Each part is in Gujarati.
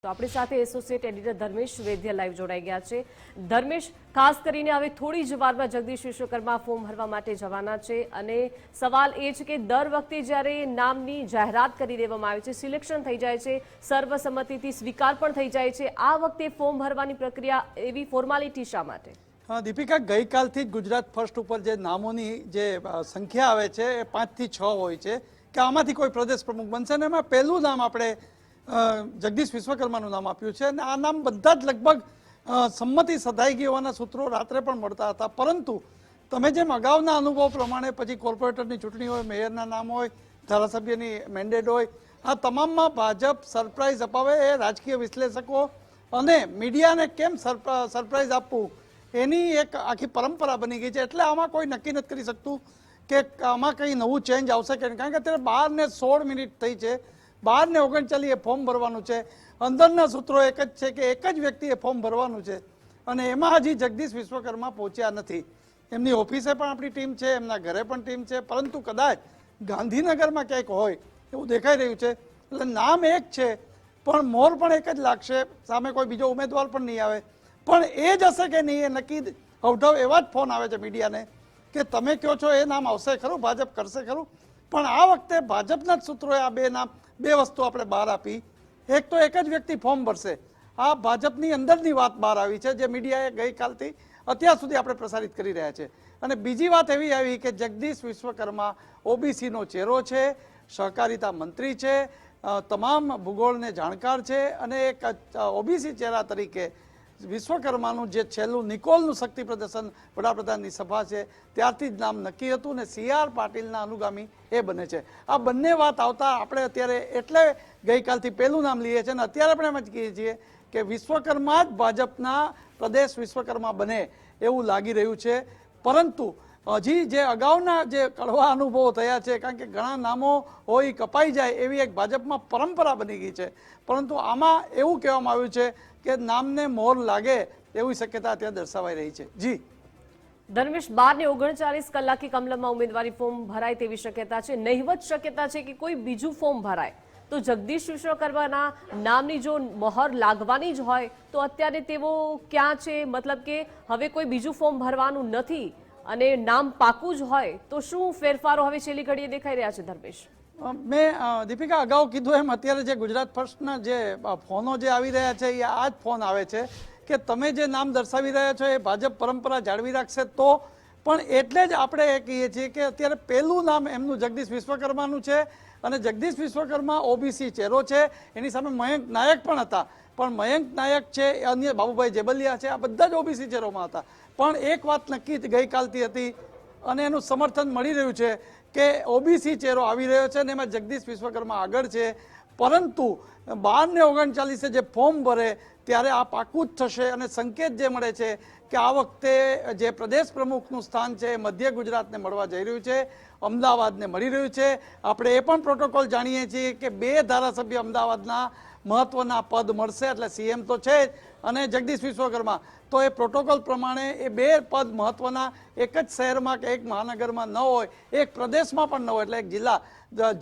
તો આપણી સાથે એસોસિએટ એડિટર ધર્મેશ વૈદ્ય લાઈવ જોડાઈ ગયા છે। ધર્મેશ, ખાસ કરીને હવે થોડી જ વારમાં જગદીશ વિશ્વકર્મા ફોર્મ ભરવા માટે જવાના છે અને સવાલ એ છે કે દર વખતે જ્યારે નામની જાહેરાત કરી દેવામાં આવે છે, સિલેક્શન થઈ જાય છે, સર્વસંમતિથી સ્વીકાર પણ થઈ જાય છે, આ વખતે ફોર્મ ભરવાની પ્રક્રિયા એવી ફોર્માલિટી શા માટે? દીપિકા, ગઈકાલથી જ ગુજરાત ફર્સ્ટ ઉપર જે નામોની જે સંખ્યા આવે છે એ 5 થી 6 હોય છે કે આમાંથી કોઈ પ્રદેશ પ્રમુખ બનશે અને એમાં પહેલું નામ આપણે જગદીશ વિશ્વકર્માનું નામ આપ્યું છે અને આ નામ બધા જ લગભગ સંમતિ સધાઈ ગઈ હોવાના સૂત્રો રાત્રે પણ મળતા હતા। પરંતુ તમે જેમ અગાઉના અનુભવ પ્રમાણે પછી કોર્પોરેટરની ચૂંટણી હોય, મેયરના નામ હોય, ધારાસભ્યની મેન્ડેટ હોય, આ તમામમાં ભાજપ સરપ્રાઇઝ અપાવે એ રાજકીય વિશ્લેષકો અને મીડિયાને કેમ સરપ્રાઇઝ આપવું એની એક આખી પરંપરા બની ગઈ છે। એટલે આમાં કોઈ નક્કી નથી કરી શકતું કે આમાં કંઈ નવું ચેન્જ આવશે કે નહીં, કારણ કે અત્યારે 12 ને 16 મિનિટ થઈ છે, 12 ને 39 એ ફોર્મ ભરવાનું છે। અંદરના સૂત્રો એક જ છે કે એક જ વ્યક્તિએ ફોર્મ ભરવાનું છે અને એમાં હજી જગદીશ વિશ્વકર્મા પહોંચ્યા નથી। એમની ઓફિસે પણ આપણી ટીમ છે, એમના ઘરે પણ ટીમ છે, પરંતુ કદાચ ગાંધીનગરમાં ક્યાંક હોય એવું દેખાઈ રહ્યું છે। એટલે નામ એક છે પણ મોર પણ એક જ લાગશે, સામે કોઈ બીજો ઉમેદવાર પણ નહીં આવે, પણ એ જ હશે કે નહીં એ નક્કી અવઢવ એવા જ ફોન આવે છે મીડિયાને કે તમે કહો છો એ નામ આવશે ખરું, ભાજપ કરશે ખરું, પણ આ વખતે ભાજપના જ સૂત્રોએ આ બે વસ્તુ આપણે બહાર આપી। એક તો એક જ વ્યક્તિ ફોર્મ ભરશે, આ ભાજપની અંદરની વાત બહાર આવી છે જે મીડિયાએ ગઈકાલથી અત્યાર સુધી આપણે પ્રસારિત કરી રહ્યા છે। અને બીજી વાત એવી આવી કે જગદીશ વિશ્વકર્મા ઓબીસીનો ચહેરો છે, સહકારિતા મંત્રી છે, તમામ ભૂગોળને જાણકાર છે અને એક ઓબીસી ચહેરા તરીકે વિશ્વકર્માનું જે છેલ્લું નિકોલનું શક્તિ પ્રદર્શન વડાપ્રધાનની સભા છે ત્યારથી જ નામ નક્કી હતું ને CR પાટીલના અનુગામી એ બને છે। આ બંને વાત આવતા આપણે અત્યારે એટલે ગઈકાલથી પહેલું નામ લઈએ છીએ અને અત્યારે આપણે એમ જ કહીએ છીએ કે વિશ્વકર્મા જ ભાજપના પ્રદેશ વિશ્વકર્મા બને એવું લાગી રહ્યું છે। પરંતુ હજી જે અગાઉના જે કડવા અનુભવો થયા છે, કારણ કે ઘણા નામો હોય કપાઈ જાય એવી એક ભાજપમાં પરંપરા બની ગઈ છે, પરંતુ આમાં એવું કહેવામાં આવ્યું છે કે નામને મોર લાગે એવી શક્યતા ત્યાં દર્શાવાઈ રહી છે। જી ધર્મેશ, 12 ને 39 કલાકે કમલમમાં ઉમેદવારી ફોર્મ ભરાય તેવી શક્યતા છે, નહિવત શક્યતા છે કે કોઈ બીજું ફોર્મ ભરાય, તો જગદીશ વિશ્વકર્માના નામની જો મહોર લાગવાની જ હોય તો અત્યારે તેઓ ક્યાં છે? મતલબ કે હવે કોઈ બીજું ફોર્મ ભરવાનું નથી અને નામ પાકું જ હોય તો શું ફેરફારો હવે છેલ્લી ઘડીએ દેખાઈ રહ્યા છે? ધર્મેશ, મેં દીપિકા અગાઉ કીધું એમ અત્યારે જે ગુજરાત ફર્સ્ટના જે ફોનો જે આવી રહ્યા છે એ આ જ ફોન આવે છે કે તમે જે નામ દર્શાવી રહ્યા છો એ ભાજપ પરંપરા જાળવી રાખશે તો, પણ એટલે જ આપણે એ કહીએ છીએ કે અત્યારે પહેલું નામ એમનું જગદીશ વિશ્વકર્માનું છે અને જગદીશ વિશ્વકર્મા ઓબીસી ચહેરો છે, એની સામે મયંક નાયક પણ હતા, પણ મયંક નાયક છે, અન્ય બાબુભાઈ જેબલિયા છે, આ બધા જ ઓબીસી ચહેરોમાં હતા, પણ એક વાત નક્કી ગઈકાલથી હતી અને એનું સમર્થન મળી રહ્યું છે કે ઓબીસી ચહેરો આવી રહ્યો છે અને એમાં જગદીશ વિશ્વકર્મા આગળ છે। પરંતુ 12 ને 39 જે ફોર્મ ભરે ત્યારે આ પાકું જ થશે અને સંકેત જે મળે છે કે આ વખતે જે પ્રદેશ પ્રમુખનું સ્થાન છે એ મધ્ય ગુજરાતને મળવા જઈ રહ્યું છે, અમદાવાદને મળી રહ્યું છે। આપણે એ પણ પ્રોટોકોલ જાણીએ છીએ કે 2 ધારાસભ્ય અમદાવાદના મહત્વના પદ મળશે, એટલે CM તો છે જ અને જગદીશ વિશ્વકર્મા, તો એ પ્રોટોકોલ પ્રમાણે એ 2 પદ મહત્વના એક જ શહેરમાં કે એક મહાનગરમાં ન હોય, એક પ્રદેશમાં પણ ન હોય, એટલે એક જિલ્લા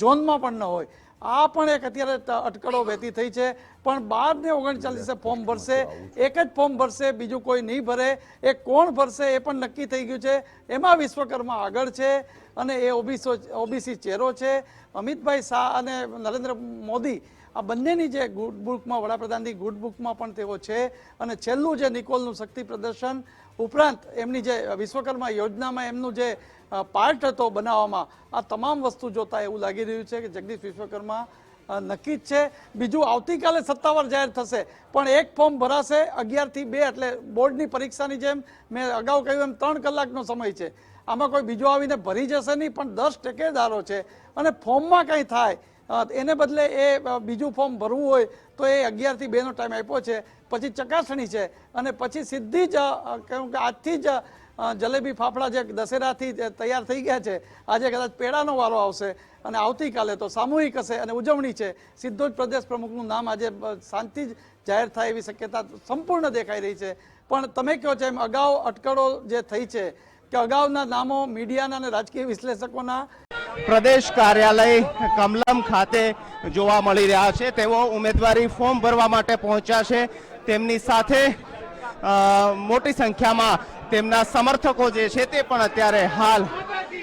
ઝોનમાં પણ ન હોય, આ પણ એક અત્યારે અટકળો વહેતી થઈ છે। પણ 12 ને 39 ફોર્મ ભરશે, એક જ ફોર્મ ભરશે, બીજું કોઈ નહીં ભરે, એ કોણ ભરશે એ પણ નક્કી થઈ ગયું છે। એમાં વિશ્વકર્મા આગળ છે અને એ ઓબીસી ચહેરો છે। અમિતભાઈ શાહ અને નરેન્દ્ર મોદી આ બંનેની જે ગુડ બુકમાં, વડાપ્રધાનની ગુડ બુકમાં પણ તેઓ છે અને છેલ્લું જે નિકોલનું શક્તિ પ્રદર્શન ઉપરાંત એમની જે વિશ્વકર્મા યોજનામાં એમનું જે પાર્ટ હતો બનાવવામાં, આ તમામ વસ્તુ જોતા એવું લાગી રહ્યું છે કે જગદીશ વિશ્વકર્મા નક્કી જ છે। બીજું આવતીકાલે સત્તાવાર જાહેર થશે, પણ એક ફોર્મ ભરાશે 11 થી 2, એટલે બોર્ડની પરીક્ષાની જેમ મેં અગાઉ કહ્યું એમ 3 કલાકનો સમય છે, આમાં કોઈ બીજો આવીને ભરી જશે નહીં, પણ 10 ટેકેદારો છે અને ફોર્મમાં કંઈ થાય એને બદલે એ બીજું ફોર્મ ભરવું હોય તો એ 11 થી 2નો ટાઈમ આપ્યો છે, પછી ચકાસણી છે અને પછી સીધી જ કહ્યું કે આજથી જ જલેબી ફાફડા જે દશેરાથી તૈયાર થઈ ગયા છે, આજે કદાચ પેડાનો વારો આવશે અને આવતીકાલે તો સામૂહિક હશે અને ઉજવણી છે। સીધો જ પ્રદેશ પ્રમુખનું નામ આજે શાંતિ જ જાહેર થાય એવી શક્યતા સંપૂર્ણ દેખાઈ રહી છે। પણ તમે કહો છો એમ અગાઉ અટકળો જે થઈ છે કે અગાઉના નામો મીડિયાના અને રાજકીય વિશ્લેષકોના પ્રદેશ કાર્યાલય કમલમ ખાતે જોવા મળી રહ્યા છે. તેઓ ઉમેદવારી ફોર્મ ભરવા માટે પહોંચ્યા છે. તેમની સાથે મોટી સંખ્યામાં તેમના સમર્થકો જે છે તે પણ અત્યારે હાલ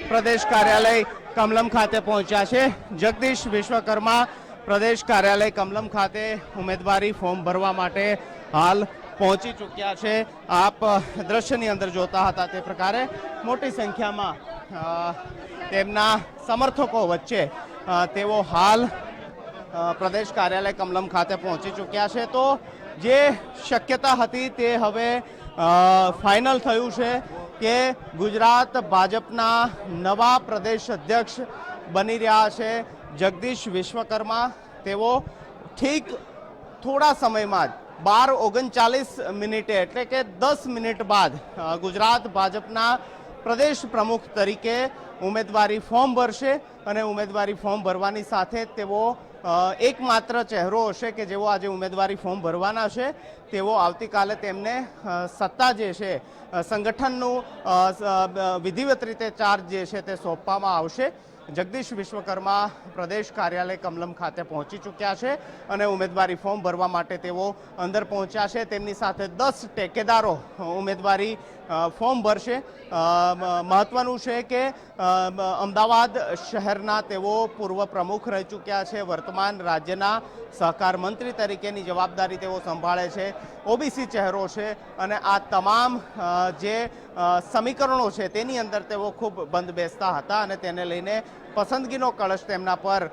પ્રદેશ કાર્યાલય કમલમ ખાતે પહોંચ્યા છે. જગદીશ વિશ્વકર્મા પ્રદેશ કાર્યાલય કમલમ ખાતે ઉમેદવારી ફોર્મ ભરવા માટે હાલ પહોંચી ચૂક્યા છે. આપ દ્રશ્યની અંદર જોતા હતા તે પ્રકારે મોટી સંખ્યામાં તેમના સમર્થકો વચ્ચે તેઓ હાલ પ્રદેશ કાર્યાલય કમલમ ખાતે પહોંચી ચૂક્યા છે. તો જે શક્યતા હતી તે હવે ફાઇનલ થયું છે કે ગુજરાત ભાજપના નવા પ્રદેશ અધ્યક્ષ બની રહ્યા છે જગદીશ વિશ્વકર્મા. તેઓ ઠીક થોડા સમયમાં જ 12:39 એટલે કે 10 મિનિટ બાદ ગુજરાત ભાજપના પ્રદેશ પ્રમુખ તરીકે ઉમેદવારી ફોર્મ ભરશે અને ઉમેદવારી ફોર્મ ભરવાની સાથે તેઓ એકમાત્ર ચહેરો હશે કે જેઓ આજે ઉમેદવારી ફોર્મ ભરવાના છે. તેઓ આવતીકાલે તેમને સત્તા જે છે સંગઠનનું વિધિવત રીતે ચાર્જ જે છે તે સોંપવામાં આવશે. જગદીશ વિશ્વકર્મા પ્રદેશ કાર્યાલય કમલમ ખાતે પહોંચી ચૂક્યા છે અને ઉમેદવારી ફોર્મ ભરવા માટે તેઓ અંદર પહોંચ્યા છે. તેમની સાથે 10 ટેકેદારો ઉમેદવારી ફોર્મ ભરશે. મહત્વનું છે કે અમદાવાદ શહેરના તેઓ પૂર્વ પ્રમુખ રહી ચૂક્યા છે. વર્તમાન રાજ્યના સહકાર મંત્રી તરીકેની જવાબદારી તેઓ સંભાળે છે. ઓબીસી ચહેરો છે અને આ તમામ જે સમીકરણો છે તેની અંદર તેઓ ખૂબ બંધ બેસતા હતા અને તેને લઈને પસંદગીનો કળશ તેમના પર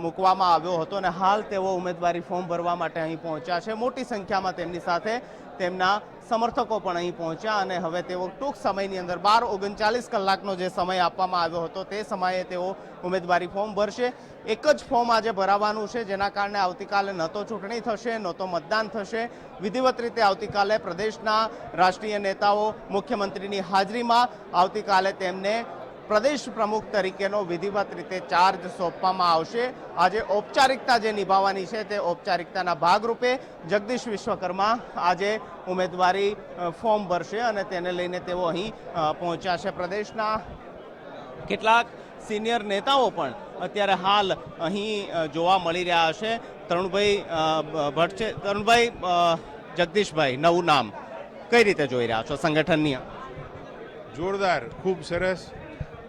મૂકવામાં આવ્યો હતો અને હાલ તેઓ ઉમેદવારી ફોર્મ ભરવા માટે અહીં પહોંચ્યા છે. મોટી સંખ્યામાં તેમની સાથે તેમના સમર્થકો પણ અહીં પહોંચ્યા અને હવે તેઓ ટૂંક સમયની અંદર 12:39 કલાકનો જે સમય આપવામાં આવ્યો હતો તે સમયે તેઓ ઉમેદવારી ફોર્મ ભરશે. એક જ ફોર્મ આજે ભરાવાનું છે, જેના કારણે આવતીકાલે ન તો ચૂંટણી થશે ન તો મતદાન થશે. વિધિવત રીતે આવતીકાલે પ્રદેશના રાષ્ટ્રીય નેતાઓ મુખ્યમંત્રીની હાજરીમાં આવતીકાલે તેમને પ્રદેશ પ્રમુખ તરીકેનો વિધિવત રીતે ચાર્જ સોંપવામાં આવશે. આજે ઔપચારિકતા જે નિભાવવાની છે તે ઔપચારિકતાના ભાગરૂપે જગદીશ વિશ્વકર્મા આજે ઉમેદવારી ફોર્મ ભરશે અને તેને લઈને તેઓ અહીં પહોંચ્યા છે. પ્રદેશના કેટલાક સિનિયર નેતાઓ પણ અત્યારે હાલ અહીં જોવા મળી રહ્યા છે. તરુણભાઈ ભટ્ટ છે. તરુણભાઈ, જગદીશભાઈ નવું નામ કઈ રીતે જોઈ રહ્યા છો સંગઠનની? જોરદાર, ખૂબ સરસ.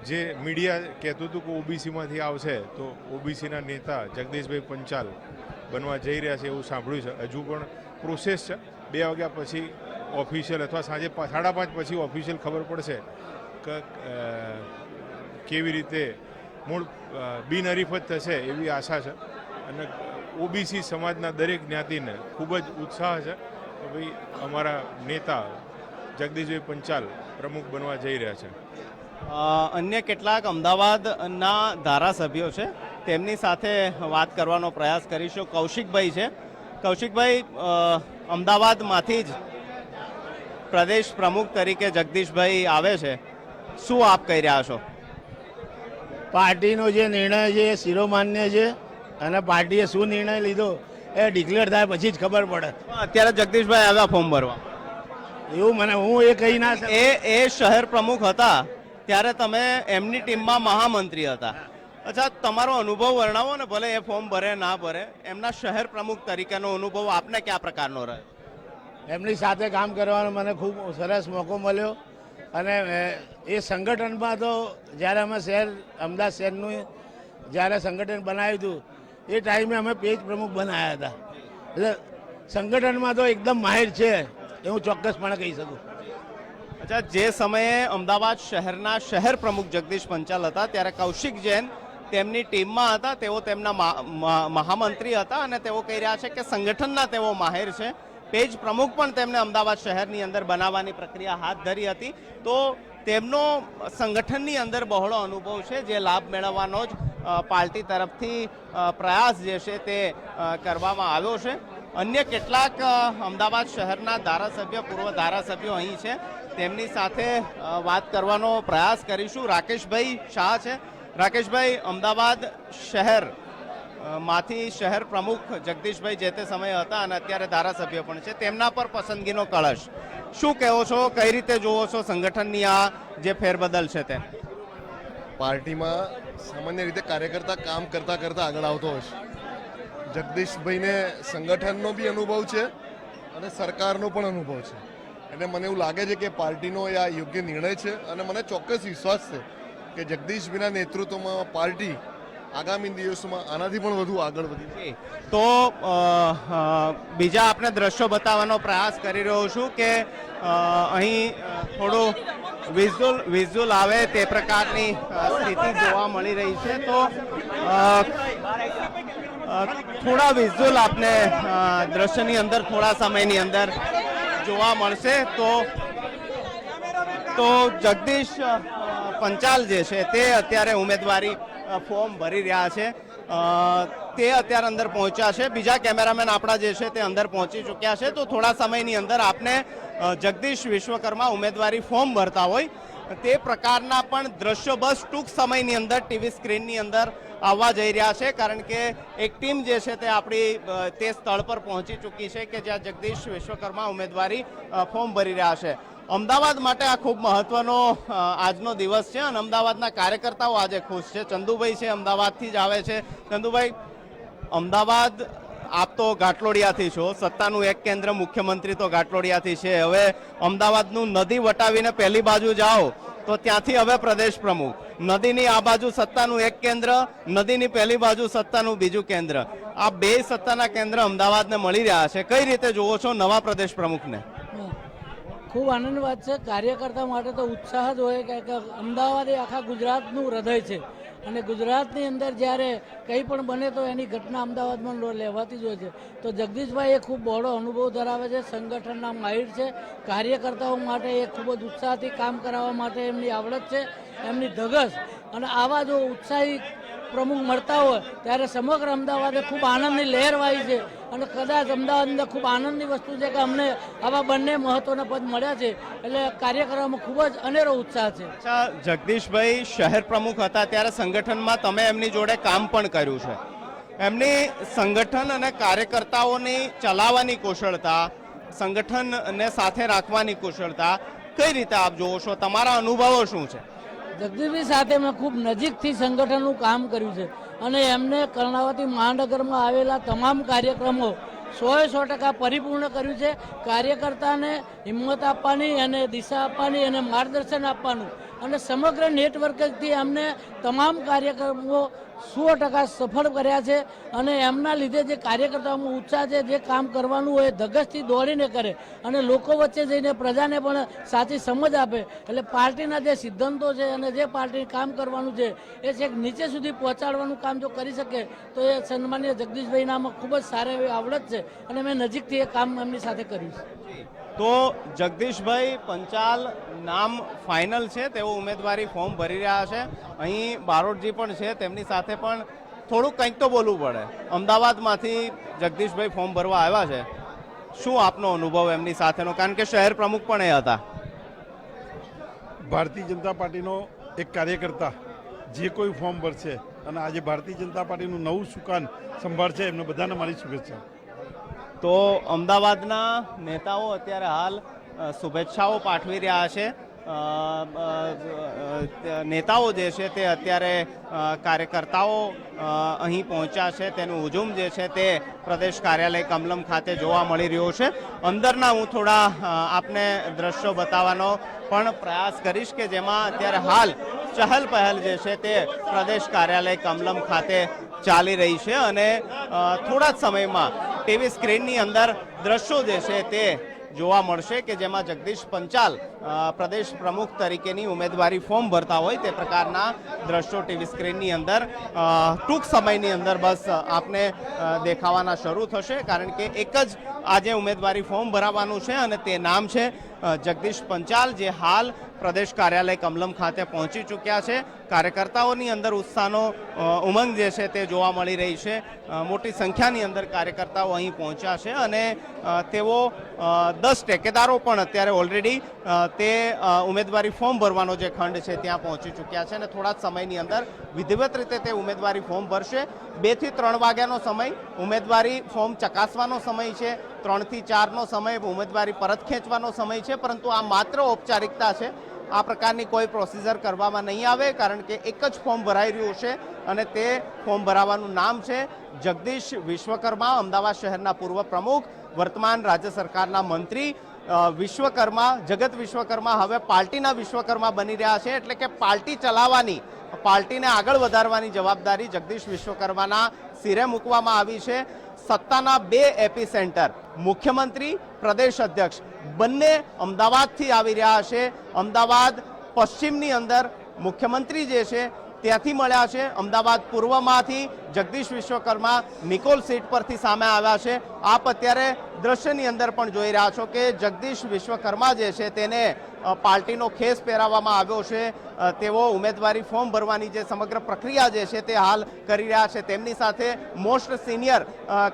જે મીડિયા કહેતું હતું કે ઓબીસીમાંથી આવશે, તો ઓબીસીના નેતા જગદીશભાઈ પંચાલ બનવા જઈ રહ્યા છે એવું સાંભળ્યું છે. હજુ પણ પ્રોસેસ છે. 2 વાગ્યા પછી ઓફિશિયલ અથવા સાંજે 5:30 પછી ઓફિશિયલ ખબર પડશે કે કેવી રીતે મૂળ બિનહરીફત થશે એવી આશા છે. અને ઓબીસી સમાજના દરેક જ્ઞાતિને ખૂબ જ ઉત્સાહ છે કે ભાઈ અમારા નેતા જગદીશભાઈ પંચાલ પ્રમુખ બનવા જઈ રહ્યા છે. અન્ય કેટલાક અમદાવાદના ધારાસભ્યો છે, તેમની સાથે વાત કરવાનો પ્રયાસ કરીશું. કૌશિકભાઈ છે. કૌશિકભાઈ, અમદાવાદમાંથી જ પ્રદેશ પ્રમુખ તરીકે જગદીશભાઈ આવે છે, શું આપ કહી રહ્યા છો? પાર્ટીનો જે નિર્ણય છે એ શિરોમાન્ય છે અને પાર્ટીએ શું નિર્ણય લીધો એ ડિક્લેર થાય પછી જ ખબર પડે. અત્યારે જગદીશભાઈ આવ્યા ફોર્મ ભરવા, એવું મને હું એ કહી ના શકું. એ શહેર પ્રમુખ હતા ત્યારે તમે એમની ટીમમાં મહામંત્રી હતા. અચ્છા, તમારો અનુભવ વર્ણવો ને, ભલે એ ફોર્મ ભરે ના ભરે. એમના શહેર પ્રમુખ તરીકેનો અનુભવ આપને કયા પ્રકારનો રહ્યો? એમની સાથે કામ કરવાનો મને ખૂબ સરસ મોકો મળ્યો અને એ સંગઠનમાં તો જ્યારે અમે અમદાવાદ શહેરનું જ્યારે સંગઠન બનાવ્યું હતું એ ટાઈમે અમે પેજ પ્રમુખ બનાવ્યા હતા. એટલે સંગઠનમાં તો એકદમ માહિર છે એ હું ચોક્કસપણે કહી શકું. અચ્છા, જે સમયે અમદાવાદ શહેરના શહેર પ્રમુખ જગદીશ પંચાલ હતા ત્યારે કૌશિક જૈન તેમની ટીમમાં હતા. તેઓ તેમના મહામંત્રી હતા અને તેઓ કહી રહ્યા છે કે સંગઠનના તેઓ માહિર છે. પેજ પ્રમુખ પણ તેમને અમદાવાદ શહેરની અંદર બનાવવાની પ્રક્રિયા હાથ ધરી હતી. તો તેમનો સંગઠનની અંદર બહોળો અનુભવ છે, જે લાભ મેળવવાનો જ પાર્ટી તરફથી પ્રયાસ જે છે તે કરવામાં આવ્યો છે. અન્ય કેટલાક અમદાવાદ શહેરના ધારાસભ્ય, પૂર્વ ધારાસભ્યો અહીં છે, તેમની સાથે વાત કરવાનો પ્રયાસ કરીશું. રાકેશભાઈ શાહ છે. રાકેશભાઈ, અમદાવાદ શહેર માંથી શહેર પ્રમુખ જગદીશભાઈ જે તે સમયે હતા અને અત્યારે ધારાસભ્ય પણ છે, તેમના પર પસંદગીનો કળશ, શું કહો છો? કઈ રીતે જોવો છો સંગઠનની આ જે ફેરબદલ છે તે? પાર્ટીમાં સામાન્ય રીતે કાર્યકર્તા કામ કરતાં કરતાં આગળ આવતો હોય છે. જગદીશભાઈને સંગઠનનો બી અનુભવ છે અને સરકારનો પણ અનુભવ છે. એટલે મને એવું લાગે છે કે પાર્ટીનો એ આ યોગ્ય નિર્ણય છે અને મને ચોક્કસ વિશ્વાસ છે કે જગદીશભાઈના નેતૃત્વમાં પાર્ટી આગામી દિવસોમાં આનાથી પણ વધુ આગળ વધી. તો બીજા આપણે દ્રશ્યો બતાવવાનો પ્રયાસ કરી રહ્યો છું કે અહીં થોડું વિઝ્યુઅલ આવે તે પ્રકારની સ્થિતિ જોવા મળી રહી છે. તો થોડા વિઝ્યુઅલ આપને દ્રશ્યની અંદર થોડા સમયની અંદર જોવા મળશે. તો જગદીશ પંચાલ જે છે તે અત્યારે ઉમેદવારી ફોર્મ ભરી રહ્યા છે. તે અત્યારે અંદર પહોંચ્યા છે. બીજા કેમેરામેન આપણા જે છે તે અંદર પહોંચી ચૂક્યા છે. તો થોડા સમયની અંદર આપને જગદીશ વિશ્વકર્મા ઉમેદવારી ફોર્મ ભરતા હોય તે પ્રકારના પણ દ્રશ્યો બસ ટૂંક સમયની અંદર ટીવી સ્ક્રીનની અંદર આવવા જઈ રહ્યા છે. કારણ કે એક ટીમ જે છે તે આપણી તે સ્થળ પર પહોંચી ચૂકી છે કે જ્યાં જગદીશ વિશ્વકર્મા ઉમેદવારી ફોર્મ ભરી રહ્યા છે. અમદાવાદ માટે આ ખૂબ મહત્વનો આજનો દિવસ છે અને અમદાવાદના કાર્યકર્તાઓ આજે ખુશ છે. ચંદુભાઈ છે અમદાવાદથી જ આવે છે. ચંદુભાઈ, અમદાવાદ આપ તો ઘાટલોડિયાથી છો, સત્તાનું એક કેન્દ્ર, મુખ્યમંત્રી તો ઘાટલોડિયાથી છે. હવે અમદાવાદનું નદી વટાવીને પહેલી બાજુ જાઓ તો ત્યાંથી હવે પ્રદેશ પ્રમુખ, નદીની આ બાજુ સત્તાનું એક કેન્દ્ર, નદીની પહેલી બાજુ સત્તાનું બીજું કેન્દ્ર, આ બે સત્તાના કેન્દ્ર અમદાવાદને મળી રહ્યા છે. કઈ રીતે જોવો છો નવા પ્રદેશ પ્રમુખને? ખૂબ આનંદની વાત છે. કાર્યકર્તા માટે તો ઉત્સાહ જ હોય કે અમદાવાદ એ આખા ગુજરાતનું હૃદય છે અને ગુજરાતની અંદર જ્યારે કંઈ પણ બને તો એની ઘટના અમદાવાદમાં લેવાતી જ હોય છે. તો જગદીશભાઈ એ ખૂબ બહોળો અનુભવ ધરાવે છે, સંગઠનના માહિર છે. કાર્યકર્તાઓ માટે એ ખૂબ જ ઉત્સાહથી કામ કરાવવા માટે એમની આવડત છે, એમની ધગશ. અને આવા જો ઉત્સાહી પ્રમુખ મળતા હોય ત્યારે સમગ્ર અમદાવાદે ખૂબ આનંદની લહેર વાવી છે અને કદાચ અમદાવાદની અંદર ખૂબ આનંદની વસ્તુ છે કે અમને આવા બંને મહત્વના પદ મળ્યા છે. એટલે કાર્યકરોમાં ખૂબ જ અનેરો ઉત્સાહ છે. અચ્છા, જગદીશભાઈ શહેર પ્રમુખ હતા ત્યારે સંગઠનમાં તમે એમની જોડે કામ પણ કર્યું છે. એમની સંગઠન અને કાર્યકર્તાઓની ચલાવવાની કુશળતા, સંગઠનને સાથે રાખવાની કુશળતા કઈ રીતે આપ જોવો છો? તમારા અનુભવો શું છે? જગદીશભાઈ સાથે મેં ખૂબ નજીકથી સંગઠનનું કામ કર્યું છે અને એમને કર્ણાવતી મહાનગરમાં આવેલા તમામ કાર્યક્રમો 100% પરિપૂર્ણ કર્યું છે. કાર્યકર્તાને હિંમત આપવાની અને દિશા આપવાની અને માર્ગદર્શન આપવાનું અને સમગ્ર નેટવર્કથી અમને તમામ કાર્યક્રમો 100% સફળ કર્યા છે અને એમના લીધે જે કાર્યકર્તાઓમાં ઉત્સાહ છે, જે કામ કરવાનું હોય ધગશથી દોડીને કરે અને લોકો વચ્ચે જઈને પ્રજાને પણ સાચી સમજ આપે. એટલે પાર્ટીના જે સિદ્ધાંતો છે અને જે પાર્ટી કામ કરવાનું છે એ છેક નીચે સુધી પહોંચાડવાનું કામ જો કરી શકે તો એ સન્માનીય જગદીશભાઈનામાં ખૂબ જ સારી એવી આવડત છે અને મેં નજીકથી એ કામ એમની સાથે કર્યું છે. તો જગદીશભાઈ પંચાલ નામ ફાઇનલ છે, તેઓ ઉમેદવારી ફોર્મ ભરી રહ્યા છે. અહીં બારોટજી પણ છે, તેમની સાથે પણ થોડુંક કંઈક તો બોલવું પડે. અમદાવાદમાંથી જગદીશભાઈ ફોર્મ ભરવા આવ્યા છે, શું આપનો અનુભવ એમની સાથેનો? કારણ કે શહેર પ્રમુખ પણ એ હતા. ભારતીય જનતા પાર્ટીનો એક કાર્યકર્તા જે કોઈ ફોર્મ ભરશે અને આજે ભારતીય જનતા પાર્ટીનું નવું સુકાન સંભાળશે, એમને બધાને મારી શુભેચ્છા. તો અમદાવાદના નેતાઓ અત્યારે હાલ શુભેચ્છાઓ પાઠવી રહ્યા છે. નેતાઓ જે છે તે અત્યારે કાર્યકર્તાઓ અહીં પહોંચ્યા છે તેનું હુજુમ જે છે તે પ્રદેશ કાર્યાલય કમલમ ખાતે જોવા મળી રહ્યો છે. અંદરના હું થોડા આપને દ્રશ્યો બતાવવાનો પણ પ્રયાસ કરીશ કે જેમાં અત્યારે હાલ ચહલ પહલ જે છે તે પ્રદેશ કાર્યાલય કમલમ ખાતે ચાલી રહી છે અને થોડા જ સમયમાં ટીવી સ્ક્રીનની અંદર દ્રશ્યો જે છે તે જોવા મળશે કે જેમાં જગદીશ પંચાલ પ્રદેશ પ્રમુખ તરીકેની ઉમેદવારી ફોર્મ ભરતા હોય તે પ્રકારના દ્રશ્યો ટીવી સ્ક્રીનની અંદર ટૂંક સમયની અંદર બસ આપને દેખાવાના શરૂ થશે. કારણ કે એક જ આજે ઉમેદવારી ફોર્મ ભરાવાનું છે અને તે નામ છે જગદીશ પંચાલ, જે હાલ પ્રદેશ કાર્યાલય કમલમ ખાતે પહોંચી ચૂક્યા છે. કાર્યકર્તાઓની અંદર ઉત્સાહનો ઉમંગ જે છે તે જોવા મળી રહી છે. મોટી સંખ્યાની અંદર કાર્યકર્તાઓ અહીં પહોંચ્યા છે અને તેઓ 10 ટેકેદારો પણ અત્યારે ઓલરેડી તે ઉમેદવારી ફોર્મ ભરવાનો જે ખંડ છે ત્યાં પહોંચી ચૂક્યા છે અને થોડા જ સમયની અંદર વિધિવત રીતે તે ઉમેદવારી ફોર્મ ભરશે. 2 થી 3 વાગ્યાનો સમય ઉમેદવારી ફોર્મ ચકાસવાનો સમય છે, 3 થી 4નો સમય ઉમેદવારી પરત ખેંચવાનો સમય છે, પરંતુ આ માત્ર ઔપચારિકતા છે. આ પ્રકારની કોઈ પ્રોસિજર કરવામાં નહીં આવે, કારણ કે એક જ ફોર્મ ભરાઈ રહ્યું છે અને તે ફોર્મ ભરાવાનું નામ છે જગદીશ વિશ્વકર્મા, અમદાવાદ શહેરના પૂર્વ પ્રમુખ, વર્તમાન રાજ્ય સરકારના મંત્રી વિશ્વકર્મા, જગત વિશ્વકર્મા હવે પાર્ટીના વિશ્વકર્મા બની રહ્યા છે. એટલે કે પાર્ટી ચલાવવાની, પાર્ટીને આગળ વધારવાની જવાબદારી જગદીશ વિશ્વકર્માના સિરે મૂકવામાં આવી છે. સત્તાના બે એપી સેન્ટર, મુખ્યમંત્રી, પ્રદેશ અધ્યક્ષ બંને અમદાવાદથી આવી રહ્યા છે. અમદાવાદ પશ્ચિમની અંદર મુખ્યમંત્રી જે છે ત્યાંથી મળ્યા છે. અમદાવાદ પૂર્વમાંથી જગદીશ વિશ્વકર્મા નિકોલ સીટ પરથી સામે આવ્યા છે. આપ અત્યારે દ્રશ્યની અંદર પણ જોઈ રહ્યા છો કે જગદીશ વિશ્વકર્મા જે છે તેને પાર્ટીનો ખેસ પહેરાવવામાં આવ્યો છે. તેઓ ઉમેદવારી ફોર્મ ભરવાની જે સમગ્ર પ્રક્રિયા જે છે તે હાલ કરી રહ્યા છે. તેમની સાથે મોસ્ટ સિનિયર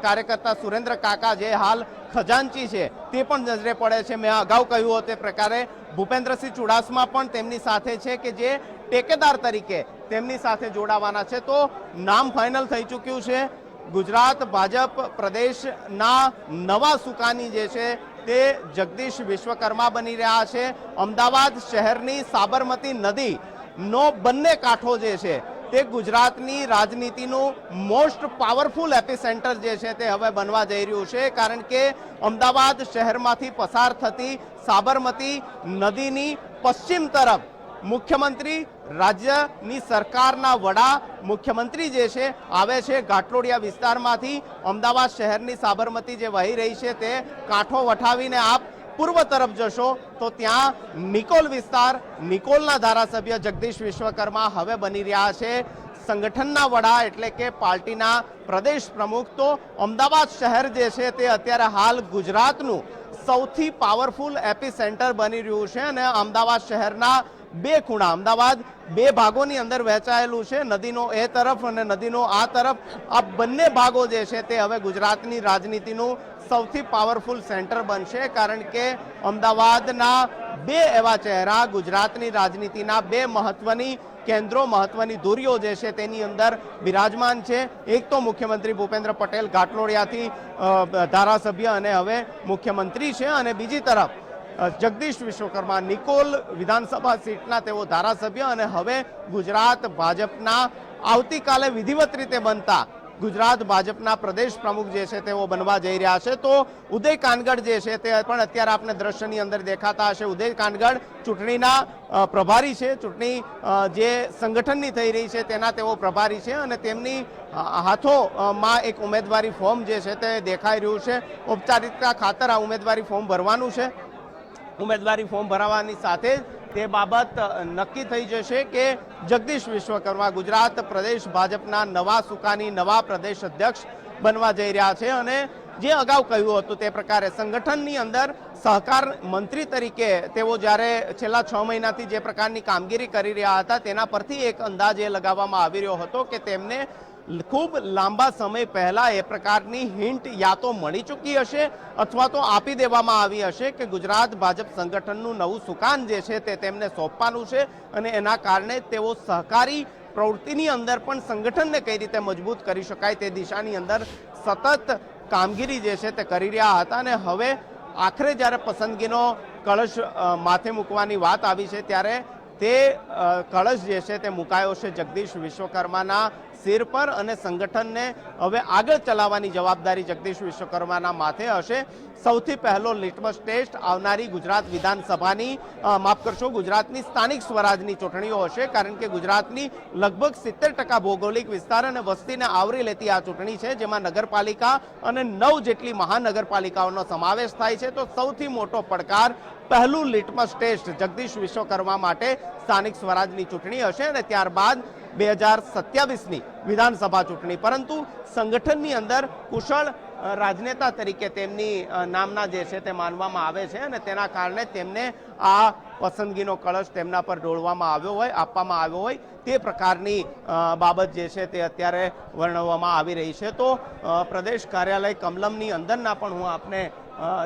કાર્યકર્તા સુરેન્દ્ર કાકા જે હાલ ખજાનચી છે તે પણ નજરે પડે છે. મેં અગાઉ કહ્યું તે પ્રકારે ભૂપેન્દ્રસિંહ ચુડાસમા પણ તેમની સાથે છે કે જે ટેકેદાર તરીકે તેમની સાથે જોડાવાના છે. તો નામ ફાઇનલ થઈ ચૂક્યું છે. ગુજરાત ભાજપ પ્રદેશના નવા સુકાની જે છે તે જગદીશ વિશ્વકર્મા બની રહ્યા છે. અમદાવાદ શહેરની સાબરમતી નદીનો બંને કાંઠો જે છે તે ગુજરાતની રાજનીતિનું મોસ્ટ પાવરફુલ એપિસેન્ટર જે છે તે હવે બનવા જઈ રહ્યું છે. કારણ કે અમદાવાદ શહેરમાંથી પસાર થતી સાબરમતી નદીની પશ્ચિમ તરફ મુખ્યમંત્રી, રાજ્યની સરકારના વડા મુખ્યમંત્રી જે છે આવે છે ઘાટલોડિયા વિસ્તારમાંથી. અમદાવાદ શહેરની સાબરમતી જે વહી રહી છે તે કાંઠો વઠાવીને આપ પૂર્વ તરફ જશો તો ત્યાં નિકોલ વિસ્તાર, નિકોલના ધારાસભ્ય જગદીશ વિશ્વકર્મા હવે બની રહ્યા છે સંગઠનના વડા, એટલે કે પાર્ટીના પ્રદેશ પ્રમુખ. તો અમદાવાદ શહેર જે છે તે અત્યારે હાલ ગુજરાતનું સૌથી પાવરફુલ એપી સેન્ટર બની રહ્યું છે. અને અમદાવાદ શહેરના બે ખૂણા, અમદાવાદ બે ભાગોની અંદર વહેંચાયેલું છે, નદીનો એ તરફ અને નદીનો આ તરફ. આ બંને ભાગો જે છે તે હવે ગુજરાતની રાજનીતિનું સૌથી પાવરફુલ સેન્ટર બનશે. કારણ કે અમદાવાદના બે એવા ચહેરા ગુજરાતની રાજનીતિના બે મહત્વની કેન્દ્રો, મહત્વની ધુરીઓ જે છે તેની અંદર બિરાજમાન છે. એક તો મુખ્યમંત્રી ભૂપેન્દ્ર પટેલ ઘાટલોડિયાથી ધારાસભ્ય અને હવે મુખ્યમંત્રી છે, અને બીજી તરફ જગદીશ વિશ્વકર્મા નિકોલ વિધાનસભા સીટના તેઓ ધારાસભ્ય અને હવે ગુજરાત ભાજપના આવતીકાલે વિધિવત રીતે બનતા ગુજરાત ભાજપના પ્રદેશ પ્રમુખ જે છે તેઓ બનવા જઈ રહ્યા છે. તો ઉદય કાનગડ જે છે તે પણ અત્યારે આપને દ્રશ્યની અંદર દેખાતા હશે. ઉદય કાનગડ ચૂંટણીના પ્રભારી છે, ચૂંટણી જે સંગઠનની થઈ રહી છે તેના તેઓ પ્રભારી છે અને તેમની હાથોમાં એક ઉમેદવારી ફોર્મ જે છે તે દેખાઈ રહ્યું છે. ઔપચારિકતા ખાતર આ ઉમેદવારી ફોર્મ ભરવાનું છે. ઉમેદવારી ફોર્મ ભરાવાની સાથે તે બાબત નક્કી થઈ જશે કે જગદીશ વિશ્વકર્મા ગુજરાત પ્રદેશ ભાજપના નવા સુકાની, નવા પ્રદેશ અધ્યક્ષ બનવા જઈ રહ્યા છે. અને જે અગાઉ કહ્યું હતું તે પ્રકારે સંગઠનની અંદર સહકાર મંત્રી તરીકે તેઓ જ્યારે છેલ્લા 6 મહિનાથી જે પ્રકારની કામગીરી કરી રહ્યા હતા તેના પરથી એક અંદાજ એ લગાવવામાં આવી રહ્યો હતો કે તેમને ખૂબ લાંબા સમય પહેલા એ પ્રકારની હિન્ટ યા તો મળી ચૂકી હશે અથવા તો આપી દેવામાં આવી હશે કે ગુજરાત ભાજપ સંગઠનનું નવું સુકાન જે છે તે તેમને સોંપવાનું છે. અને એના કારણે તેઓ સહકારી પ્રવૃત્તિની અંદર પણ સંગઠનને કઈ રીતે મજબૂત કરી શકાય તે દિશાની અંદર સતત કામગીરી જે છે તે કરી રહ્યા હતા. અને હવે આખરે જ્યારે પસંદગીનો કળશ માથે મૂકવાની વાત આવી છે ત્યારે તે કળશ જે છે તે મુકાયો છે જગદીશ વિશ્વકર્માના સિર પર અને સંગઠનને હવે આગળ ચલાવવાની જવાબદારી જગદીશ વિશ્વકર્માના માથે હશે. સૌથી પહેલો લિટમસ ટેસ્ટ આવનારી ગુજરાત વિધાનસભાની ગુજરાતની સ્થાનિક સ્વરાજની ચૂંટણીઓ હશે. કારણ કે ગુજરાતની લગભગ 70% ભૌગોલિક વિસ્તાર અને વસ્તીને આવરી લેતી આ ચૂંટણી છે, જેમાં નગરપાલિકા અને 9 જેટલી મહાનગરપાલિકાઓનો સમાવેશ થાય છે. તો સૌથી મોટો પડકાર, પહેલું લિટમસ ટેસ્ટ જગદીશ વિશ્વકર્મા માટે સ્થાનિક સ્વરાજની ચૂંટણી હશે અને ત્યારબાદ 2027ની વિધાનસભા ચૂંટણી. પરંતુ સંગઠનની અંદર કુશળ રાજનેતા તરીકે તેમની નામના જે છે તે માનવામાં આવે છે અને તેના કારણે તેમને આ પસંદગીનો કળશ તેમના પર ઢોળવામાં આવ્યો હોય, આપવામાં આવ્યો હોય તે પ્રકારની બાબત જે છે તે અત્યારે વર્ણવવામાં આવી રહી છે. તો પ્રદેશ કાર્યાલય કમલમની અંદરના પણ હું આપને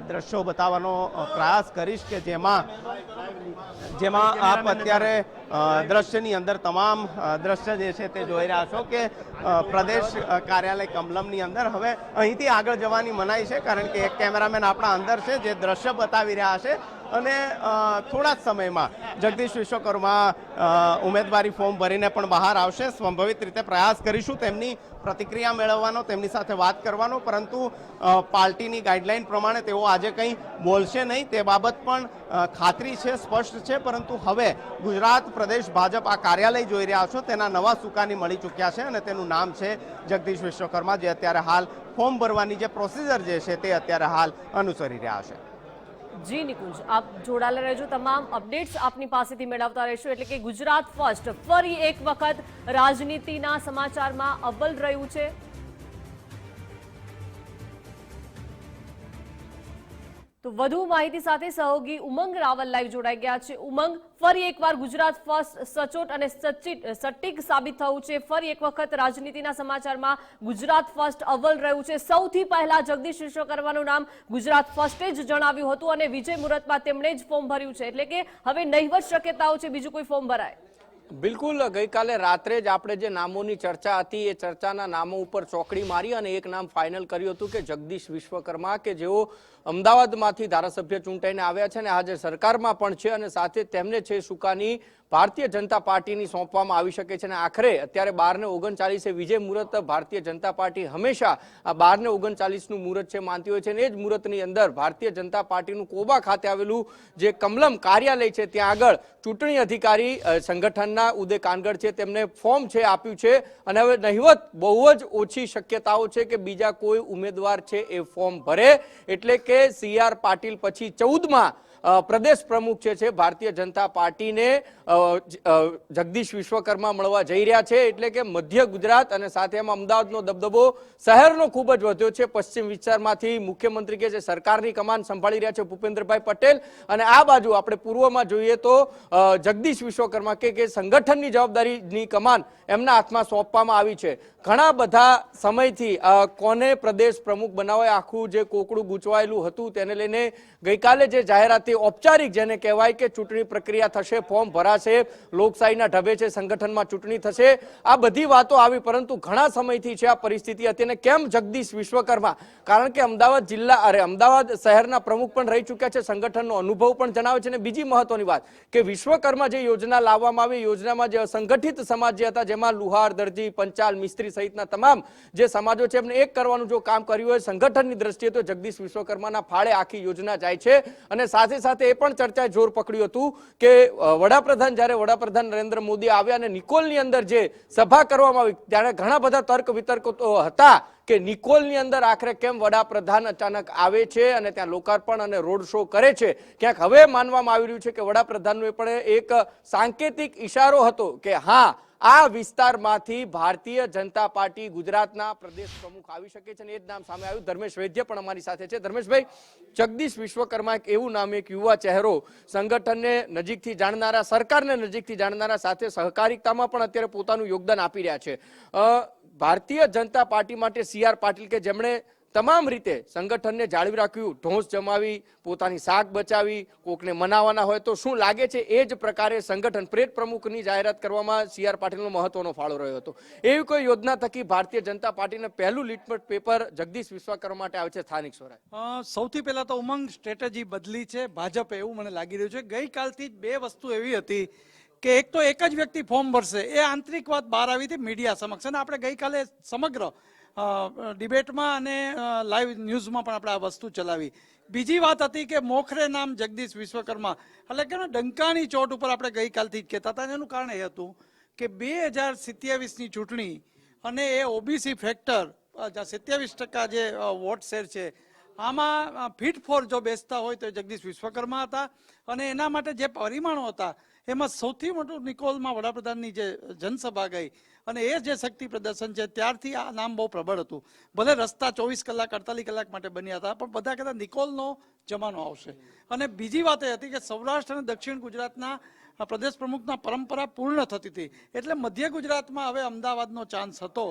દ્રશ્યો બતાવવાનો પ્રયાસ કરીશ કે જેમાં આપ અત્યારે દ્રશ્યની અંદર તમામ દ્રશ્ય જે છે તે જોઈ રહ્યા છો કે પ્રદેશ કાર્યાલય કમલમની અંદર હવે અહીંથી આગળ જવાની મનાઈ છે, કારણ કે એક કેમેરામેન આપણા અંદર છે જે દ્રશ્ય બતાવી રહ્યા છે અને થોડા જ સમયમાં જગદીશ વિશ્વકર્મા ઉમેદવારી ફોર્મ ભરીને પણ બહાર આવશે. સંભવિત રીતે પ્રયાસ કરીશું તેમની પ્રતિક્રિયા મેળવવાનો, તેમની સાથે વાત કરવાનો, પરંતુ પાર્ટીની ગાઈડલાઈન પ્રમાણે તેઓ આજે કંઈ બોલશે નહીં તે બાબત પણ ખાતરી છે, સ્પષ્ટ છે. પરંતુ હવે ગુજરાત પ્રદેશ ભાજપ આ કાર્યાલય જોઈ રહ્યા છો તેના નવા સુકાની મળી ચૂક્યા છે અને તેનું નામ છે જગદીશ વિશ્વકર્મા, જે અત્યારે હાલ ફોર્મ ભરવાની જે પ્રોસિજર જે છે તે અત્યારે હાલ અનુસરી રહ્યા છે. જી નિકુંજ, આપ જોડાયેલા રહેજો, તમામ અપડેટ્સ આપની પાસેથી મેળવતા રહેશો. એટલે કે ગુજરાત ફર્સ્ટ ફરી એક વખત રાજનીતિના સમાચારમાં અવ્વલ રહ્યું છે. તો વધુ માહિતી સાથે સહયોગી ઉમંગ રાવલ લાઈવ જોડાઈ ગયા છે. ઉમંગ, ફરી એકવાર ગુજરાત ફર્સ્ટ સચોટ અને સટીક સાબિત થયું છે. ફરી એક વખત રાજનીતિના સમાચારમાં ગુજરાત ફર્સ્ટ અવ્વલ રહ્યું છે. સૌથી પહેલા જગદીશ વિશ્વકર્માનું નામ ગુજરાત ફર્સ્ટે જ જણાવ્યું હતું અને વિજય મુહૂર્તમાં તેમણે જ ફોર્મ ભર્યું છે. એટલે કે હવે નહીવત શક્યતાઓ છે બીજું કોઈ ફોર્મ ભરાય. બિલકુલ, ગઈકાલે રાત્રે જ આપણે જે નામોની ચર્ચા હતી એ ચર્ચાના નામો ઉપર ચોકડી મારી અને એક નામ ફાઇનલ કર્યું હતું કે જગદીશ વિશ્વકર્મા, કે જેઓ અમદાવાદમાંથી ધારાસભ્ય ચૂંટાઈને આવ્યા છે અને આજે સરકારમાં પણ છે અને સાથે તેમને છે સુકાની ભારતીય જનતા પાર્ટીની સોંપવામાં આવી શકે છે. અને આખરે અત્યારે 12:39 વિજય મુહૂર્ત ભારતીય જનતા પાર્ટી હંમેશા આ 12:39નું મુહૂર્ત છે માનતી હોય છે અને એ જ મુહૂર્તની અંદર ભારતીય જનતા પાર્ટીનું કોબા ખાતે આવેલું જે કમલમ કાર્યાલય છે ત્યાં આગળ ચૂંટણી અધિકારી સંગઠનના ઉદય કાનગડ છે તેમને ફોર્મ છે આપ્યું છે અને હવે નહિવત બહુ જ ઓછી શક્યતાઓ છે કે બીજા કોઈ ઉમેદવાર છે એ ફોર્મ ભરે. એટલે કે CR પાટીલ પછી 14મા પ્રદેશ પ્રમુખ છે ભારતીય જનતા પાર્ટીને જગદીશ વિશ્વકર્મા મળવા જઈ રહ્યા છે. એટલે કે મધ્ય ગુજરાત અને સાથે એમાં અમદાવાદનો દબદબો શહેરનો ખૂબ જ વધ્યો છે. પશ્ચિમ વિસ્તારમાંથી મુખ્યમંત્રી કે જે સરકારની કમાન સંભાળી રહ્યા છે ભૂપેન્દ્રભાઈ પટેલ, અને આ બાજુ આપણે પૂર્વમાં જોઈએ તો જગદીશ વિશ્વકર્મા કે સંગઠનની જવાબદારીની કમાન એમના હાથમાં સોંપવામાં આવી છે. ઘણા બધા સમયથી કોને પ્રદેશ પ્રમુખ બનાવે આખું જે કોકડું ગૂંચવાયેલું હતું તેને લઈને ગઈકાલે જે જાહેરાત ઔપચારિક જેને કહેવાય કે ચૂંટણી પ્રક્રિયા થશે, ફોર્મ ભરાશે, લોકશાહીના ઢબે છે સંગઠનમાં ચૂંટણી થશે, આ બધી વાતો આવી. પરંતુ ઘણા સમયથી છે આ પરિસ્થિતિ હતી અને કેમ જગદીશ વિશ્વકર્મા? કારણ કે અમદાવાદ શહેરના પ્રમુખ પણ રહી ચૂક્યા છે, સંગઠનનો અનુભવ પણ જણાવે છે. અને બીજી મહત્વની વાત કે વિશ્વકર્મા જે યોજના લાવવામાં આવી, યોજનામાં જે સંગઠિત સમાજ જે હતા જેમાં લુહાર, દરજી, પંચાલ, મિસ્ત્રી સહિતના તમામ જે સમાજો છે એમને એક કરવાનું જો કામ કર્યું હોય સંગઠનની દ્રષ્ટિએ તો જગદીશ વિશ્વકર્માના ફાળે આખી યોજના જાય છે. અને સાથે સાથે એ પણ ચર્ચાએ જોર પકડ્યું હતું કે જ્યારે વડાપ્રધાન નરેન્દ્ર મોદી આવ્યા અને નિકોલની અંદર જે સભા કરવામાં આવી ત્યારે ઘણા બધા તર્ક વિતર્કો હતા કે નિકોલની અંદર આખરે કેમ વડાપ્રધાન અચાનક આવે છે અને ત્યાં લોકાર્પણ અને રોડ શો કરે છે. ક્યાંક હવે માનવામાં આવી રહ્યું છે કે વડાપ્રધાનનો પણ એક સાંકેતિક ઈશારો હતો કે હા, આ વિસ્તારમાંથી ભારતીય જનતા પાર્ટી ગુજરાતના પ્રદેશ પ્રમુખ આવી શકે છે અને એ જ નામ સામે આવ્યું. ધર્મેશ વૈદ્ય પણ અમારી સાથે છે. ધર્મેશભાઈ, જગદીશ વિશ્વકર્મા એક એવું નામ, એક યુવા ચહેરો, સંગઠનને નજીકથી જાણનારા, સરકારને નજીકથી જાણનારા, સાથે સહકારિતામાં પણ અત્યારે પોતાનું યોગદાન આપી રહ્યા છે. ભારતીય જનતા પાર્ટી માટે CR પાટીલ કે જેમણે તમામ રીતે સંગઠનને જાળવી રાખ્યું, ઢોંસ જમાવી, પોતાની શાક બચાવી, કોકને મનાવવાના હોય તો શું લાગે છે એ જ પ્રકારે સંગઠન પ્રેત પ્રમુખની જાહેરાત કરવામાં CR પાટીલનો મહત્વનો ફાળો રહ્યો હતો. એવી કોઈ યોજના થકી ભારતીય જનતા પાર્ટીને પહેલું લિટમસ પેપર જગદીશ વિશ્વકર્મા માટે આવે છે સ્થાનિક સ્વરાજ? સૌથી પહેલા તો ઉમંગ સ્ટ્રેટેજી બદલી છે ભાજપે, એવું મને લાગી રહ્યું છે. ગઈકાલથી જ બે વસ્તુ એવી હતી કે એક તો એક જ વ્યક્તિ ફોર્મ ભરશે, એ આંતરિક વાત બહાર આવી હતી મીડિયા સમક્ષ અને આપણે ગઈકાલે સમગ્ર ડિબેટમાં અને લાઈવ ન્યૂઝમાં પણ આપણે આ વસ્તુ ચલાવી. બીજી વાત હતી કે મોખરે નામ જગદીશ વિશ્વકર્મા, એટલે કે ડંકાની ચોટ ઉપર આપણે ગઈકાલથી જ કહેતા હતા. એનું કારણ એ હતું કે 2027ની ચૂંટણી અને એ OBC ફેક્ટર 27% જે વોટ શેર છે આમાં ફિટ ફોર જો બેસતા હોય તો જગદીશ વિશ્વકર્મા હતા. અને એના માટે જે પરિમાણો હતા એમાં સૌથી મોટું નિકોલમાં વડાપ્રધાનની જે જનસભા ગઈ અને એ જે શક્તિ પ્રદર્શન છે ત્યારથી આ નામ બહુ પ્રબળ હતું. ભલે રસ્તા 24 કલાક 48 કલાક માટે બન્યા હતા પણ બધા કહેતા નિકોલનો જમાનો આવશે. અને બીજી વાત એ હતી કે સૌરાષ્ટ્ર અને દક્ષિણ ગુજરાતના પ્રદેશ પ્રમુખના પરંપરા પૂર્ણ થતી હતી એટલે મધ્ય ગુજરાતમાં હવે અમદાવાદનો ચાન્સ હતો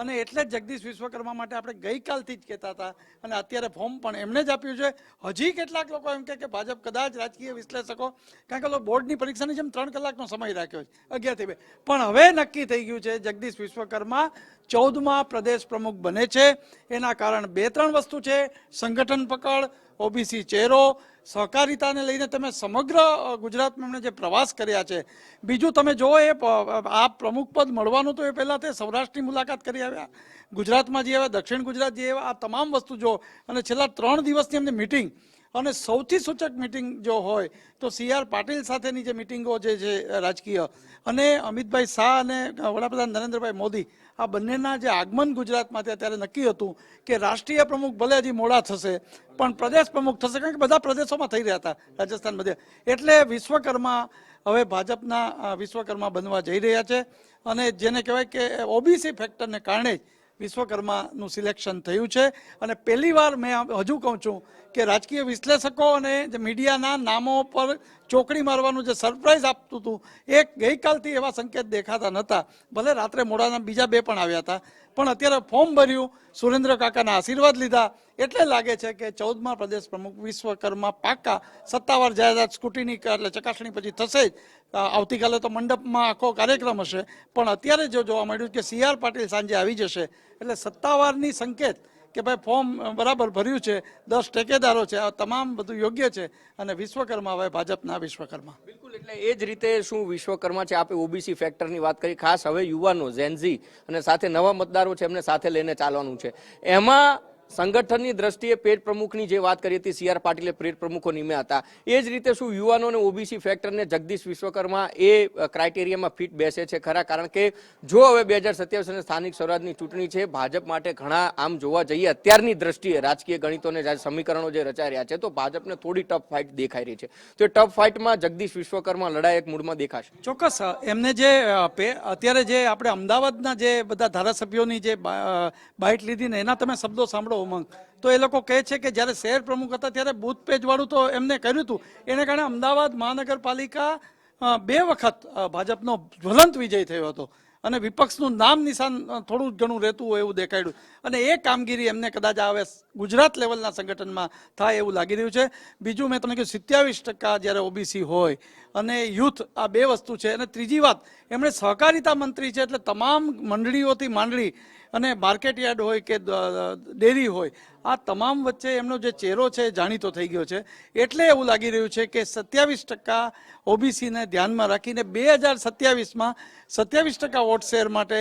અને એટલે જ જગદીશ વિશ્વકર્મા માટે આપણે ગઈકાલથી જ કહેતા હતા અને અત્યારે ફોર્મ પણ એમને જ આપ્યું છે. હજી કેટલાક લોકો એમ કે ભાજપ કદાચ રાજકીય વિશ્લેષકો, કારણ કે બોર્ડની પરીક્ષાની જેમ 3 કલાકનો સમય રાખ્યો છે 11 થી 2, પણ હવે નક્કી થઈ ગયું છે જગદીશ વિશ્વકર્મા 14મા પ્રદેશ પ્રમુખ બને છે. એના કારણ 2-3 વસ્તુ છે: સંગઠન પકડ, ઓબીસી ચહેરો, સહકારિતાને લઈને તમે સમગ્ર ગુજરાતમાં એમણે જે પ્રવાસ કર્યા છે. બીજું તમે જુઓ, એ આ પ્રમુખ પદ મળવાનું તો એ પહેલાં તે સૌરાષ્ટ્રની મુલાકાત કરી આવ્યા, ગુજરાતમાં જે આવ્યા, દક્ષિણ ગુજરાત જે આવ્યા, આ તમામ વસ્તુ જો, અને છેલ્લા 3 દિવસની એમની મિટિંગ, અને સૌથી સૂચક મિટિંગ જો હોય તો CR પાટીલ સાથેની જે મિટિંગો જે છે રાજકીય, અને અમિતભાઈ શાહ અને વડાપ્રધાન નરેન્દ્રભાઈ મોદી, આ બંનેના જે આગમન ગુજરાતમાં થયા ત્યારે નક્કી હતું કે રાષ્ટ્રીય પ્રમુખ ભલે હજી મોડા થશે પણ પ્રદેશ પ્રમુખ થશે, કારણ કે બધા પ્રદેશોમાં થઈ રહ્યા હતા, રાજસ્થાન બધે. એટલે વિશ્વકર્મા હવે ભાજપના વિશ્વકર્મા બનવા જઈ રહ્યા છે. અને જેને કહેવાય કે ઓબીસી ફેક્ટરને કારણે જ વિશ્વકર્માનું સિલેક્શન થયું છે. અને પહેલી વાર મેં હજુ કહું છું કે રાજકીય વિશ્લેષકો અને જે મીડિયાના નામો પર ચોકડી મારવાનું જે સરપ્રાઈઝ આપતું હતું, એ ગઈકાલથી એવા સંકેત દેખાતા નહોતા. ભલે રાત્રે મોડાના બીજા 2 પણ આવ્યા હતા, પણ અત્યારે ફોર્મ ભર્યું, સુરેન્દ્ર કાકાના આશીર્વાદ લીધા, એટલે લાગે છે કે 14મા પ્રદેશ પ્રમુખ વિશ્વકર્મા પાક્કા. સત્તાવાર જાહેરાત સ્કૂટીની એટલે ચકાસણી પછી થશે જ. આવતીકાલે તો મંડપમાં આખો કાર્યક્રમ હશે, પણ અત્યારે જો જોવા મળ્યું કે CR પાટીલ સાંજે આવી જશે, એટલે સત્તાવારની સંકેત કે ભાઈ ફોર્મ બરાબર ભર્યું છે, 10 ટેકેદારો છે, આ તમામ બધું યોગ્ય છે, અને વિશ્વકર્મા હવે ભાજપના વિશ્વકર્મા. બિલકુલ, એટલે એ જ રીતે શું વિશ્વકર્મા છે, આપણે ઓબીસી ફેક્ટરની વાત કરી, ખાસ હવે યુવાનો, ઝેનઝી અને સાથે નવા મતદારો છે, એમને સાથે લઈને ચાલવાનું છે. એમાં સંગઠનની દ્રષ્ટિએ પેટ પ્રમુખની જે વાત કરી હતી, CR પાટીલે પેટ પ્રમુખો નિમ્યા હતા, એ જ રીતે શું યુવાનો અને ઓબીસી ફેક્ટરને જગદીશ વિશ્વકર્મા એ ક્રાઇટેરિયામાં ફિટ બેસે છે ખરા? કારણ કે જો હવે 2027 અને સ્થાનિક સ્વરાજની ચૂંટણી છે, ભાજપ માટે ઘણા આમ જોવા જઈએ અત્યારની દ્રષ્ટિએ રાજકીય ગણિતોને સમીકરણો જે રચાઈ રહ્યા છે, તો ભાજપને થોડી ટફ ફાઇટ દેખાઈ રહી છે. તો એ ટફ ફાઇટમાં જગદીશ વિશ્વકર્મા લડાયક મૂડમાં દેખાશે. ચોક્કસ. એમને જે અત્યારે જે આપણે અમદાવાદના જે બધા ધારાસભ્યોની જે બાઇટ લીધી ને, એના તમે શબ્દો સાંભળો ઉમંગ, તો એ લોકો કહે છે કે જ્યારે શહેર પ્રમુખ હતા ત્યારે બૂથ પેજ વાળું તો એમને કર્યું હતું, એને કારણે અમદાવાદ મહાનગરપાલિકા 2 વખત ભાજપનો જ્વલંત વિજય થયો હતો, અને વિપક્ષનું નામ નિશાન થોડું ઘણું રહેતું હોય એવું દેખાડ્યું. અને એ કામગીરી એમને કદાચ આવે ગુજરાત લેવલના સંગઠનમાં થાય એવું લાગી રહ્યું છે. બીજું મેં તમને કહ્યું 27% જ્યારે ઓબીસી હોય અને યુથ, આ 2 વસ્તુ છે. અને ત્રીજી વાત, એમણે સહકારિતા મંત્રી છે, એટલે તમામ મંડળીઓથી માંડવી અને માર્કેટ યાર્ડ હોય કે ડેરી હોય, આ તમામ વચ્ચે એમનો જે ચહેરો છે એ જાણીતો થઈ ગયો છે. એટલે એવું લાગી રહ્યું છે કે 27% ઓબીસીને ધ્યાનમાં રાખીને 2027માં 27% વોટ શેર માટે